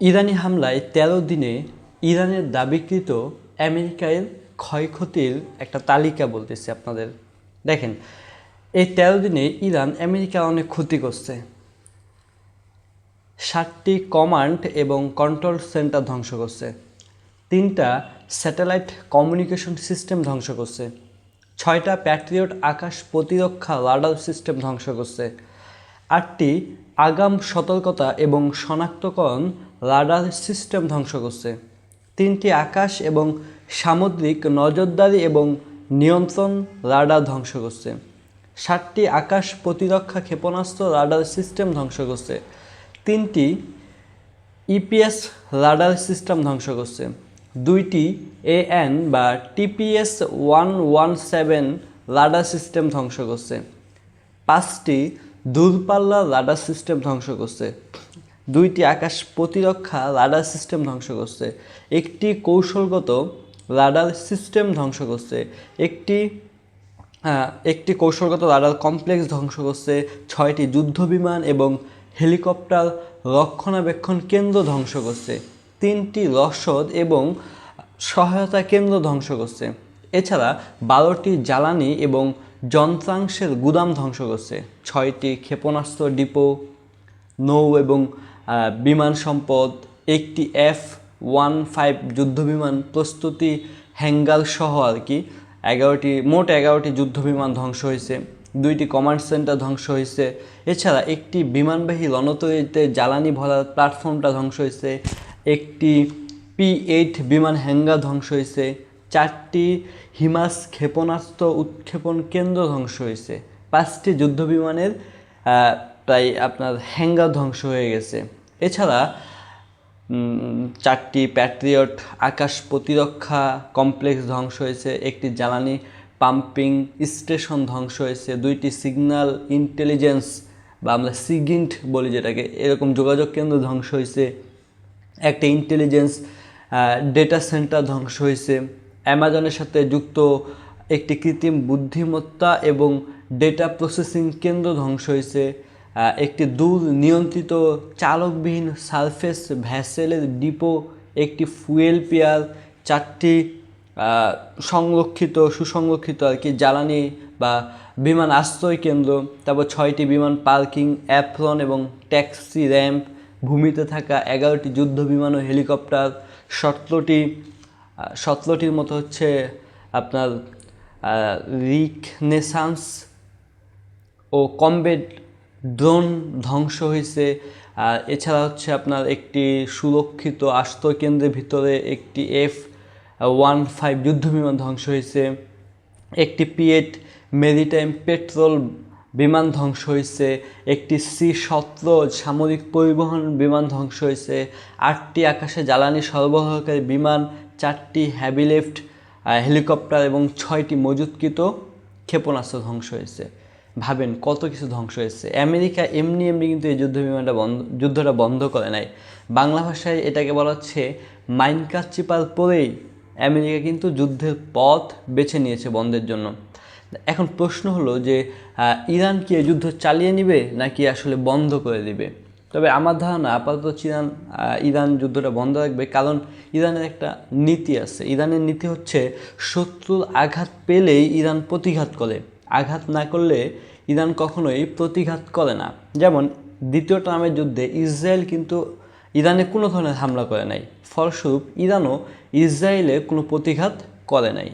ইরানি হামলায় ১৩ দিনে ইরানের দাবিকৃত আমেরিকার ক্ষয়ক্ষতির একটা তালিকা বলতেছি আপনাদের। দেখেন, এই ১৩ দিনে ইরান আমেরিকার অনেক ক্ষতি করছে। ৭টি কমান্ড এবং কন্ট্রোল সেন্টার ধ্বংস করছে, ৩টা স্যাটেলাইট কমিউনিকেশন সিস্টেম ধ্বংস করছে, ৬টা প্যাট্রিয়ট আকাশ প্রতিরক্ষা রাডার সিস্টেম ধ্বংস করছে, ৮টি আগাম সতর্কতা এবং শনাক্তকরণ রাডার সিস্টেম ধ্বংস করছে, 3টি আকাশ এবং সামুদ্রিক নজরদারি এবং নিয়ন্ত্রণ রাডার ধ্বংস করছে, 7টি আকাশ প্রতিরক্ষা ক্ষেপণাস্ত্র রাডার সিস্টেম ধ্বংস করছে, 3টি ইপিএস রাডার সিস্টেম ধ্বংস করছে, 2টি এএন বা TPS-117 রাডার সিস্টেম ধ্বংস করছে, 5টি দূরপাল্লার রাডার সিস্টেম ধ্বংস করছে, 2টি আকাশ প্রতিরক্ষা রাডার সিস্টেম ধ্বংস করছে, 1টি কৌশলগত রাডার সিস্টেম ধ্বংস করছে, একটি কৌশলগত রাডার কমপ্লেক্স ধ্বংস করছে, 6টি যুদ্ধবিমান এবং হেলিকপ্টার রক্ষণাবেক্ষণ কেন্দ্র ধ্বংস করছে, 3টি রসদ এবং সহায়তা কেন্দ্র ধ্বংস করছে। এছাড়া 12টি জ্বালানি এবং যন্ত্রাংশের গুদাম ধ্বংস করছে, 6টি ক্ষেপণাস্ত্র ডিপো, নৌ এবং বিমান সম্পদ, 1টি F-15 যুদ্ধবিমান প্রস্তুতি হ্যাঙ্গার সহ মোট 11টি যুদ্ধবিমান ধ্বংস হয়েছে, 2টি কমান্ড সেন্টার ধ্বংস হয়েছে। এছাড়া একটি বিমানবাহী রণতরীতে জ্বালানি ভরার প্ল্যাটফর্মটা ধ্বংস হয়েছে, একটি P-8 বিমান হ্যাঙ্গার ধ্বংস হয়েছে, 4টি হিমাস ক্ষেপণাস্ত্র উৎক্ষেপণ কেন্দ্র ধ্বংস হয়েছে, 5টি যুদ্ধবিমানের প্রায় আপনার হ্যাঙ্গার ধ্বংস হয়ে গেছে। এছাড়া 4টি প্যাট্রিয়ট আকাশ প্রতিরক্ষা কমপ্লেক্স ধ্বংস হয়েছে, একটি জ্বালানি পাম্পিং স্টেশন ধ্বংস হয়েছে, 2টি সিগন্যাল ইন্টেলিজেন্স বা আমরা সিগিন্ট বলি যেটাকে, এরকম যোগাযোগ কেন্দ্র ধ্বংস হয়েছে, একটা ইন্টেলিজেন্স ডেটা সেন্টার ধ্বংস হয়েছে, অ্যামাজনের সাথে যুক্ত একটি কৃত্রিম বুদ্ধিমত্তা এবং ডেটা প্রসেসিং কেন্দ্র ধ্বংস হয়েছে, একটি দূর নিয়ন্ত্রিত চালকবিহীন সারফেস ভ্যাসেলের ডিপো, একটি ফুয়েল পিয়ার, 4টি সুসংরক্ষিত জ্বালানি বা বিমান আশ্রয় কেন্দ্র, তারপর 6টি বিমান পার্কিং অ্যাপ্রন এবং ট্যাক্সি র্যাম্প, ভূমিতে থাকা 11টি যুদ্ধ বিমান ও হেলিকপ্টার, 17টির মতো হচ্ছে আপনার রিকনেসান্স ও কমব্যাট ড্রোন ধ্বংস হয়েছে। এছাড়া হচ্ছে আপনার একটি সুরক্ষিত আশ্রয় কেন্দ্রের ভিতরে একটি F-15 যুদ্ধবিমান ধ্বংস হয়েছে, একটি P-8 মেরিটাইম পেট্রোল বিমান ধ্বংস হয়েছে, একটি C-17 সামরিক পরিবহন বিমান ধ্বংস হয়েছে, 8টি আকাশে জ্বালানি সরবরাহকারী বিমান, 4টি হেভিলিফট হেলিকপ্টার এবং 6টি মজুতকৃত ক্ষেপণাস্ত্র ধ্বংস হয়েছে। ভাবেন কত কিছু ধ্বংস হয়েছে। আমেরিকা এমনি কিন্তু এই যুদ্ধটা বন্ধ করে নাই। বাংলা ভাষায় এটাকে বলা হচ্ছে মাইনকার চিপার পরেই আমেরিকা কিন্তু যুদ্ধের পথ বেছে নিয়েছে বন্ধের জন্য। এখন প্রশ্ন হলো যে ইরান কি এই যুদ্ধ চালিয়ে নেবে নাকি আসলে বন্ধ করে দিবে? তবে আমার ধারণা আপাতত ইরান যুদ্ধটা বন্ধ রাখবে, কারণ ইরানের একটা নীতি আছে। ইরানের নীতি হচ্ছে শত্রুর আঘাত পেলেই ইরান প্রতিঘাত করে, আঘাত না করলে ইরান কখনোই প্রতিঘাত করে না। যেমন দ্বিতীয় টার্মের যুদ্ধে ইসরায়েল কিন্তু ইরানে কোনো ধরনের হামলা করে নাই, ফলস্বরূপ ইরানও ইসরায়েলে কোনো প্রতিঘাত করে নাই।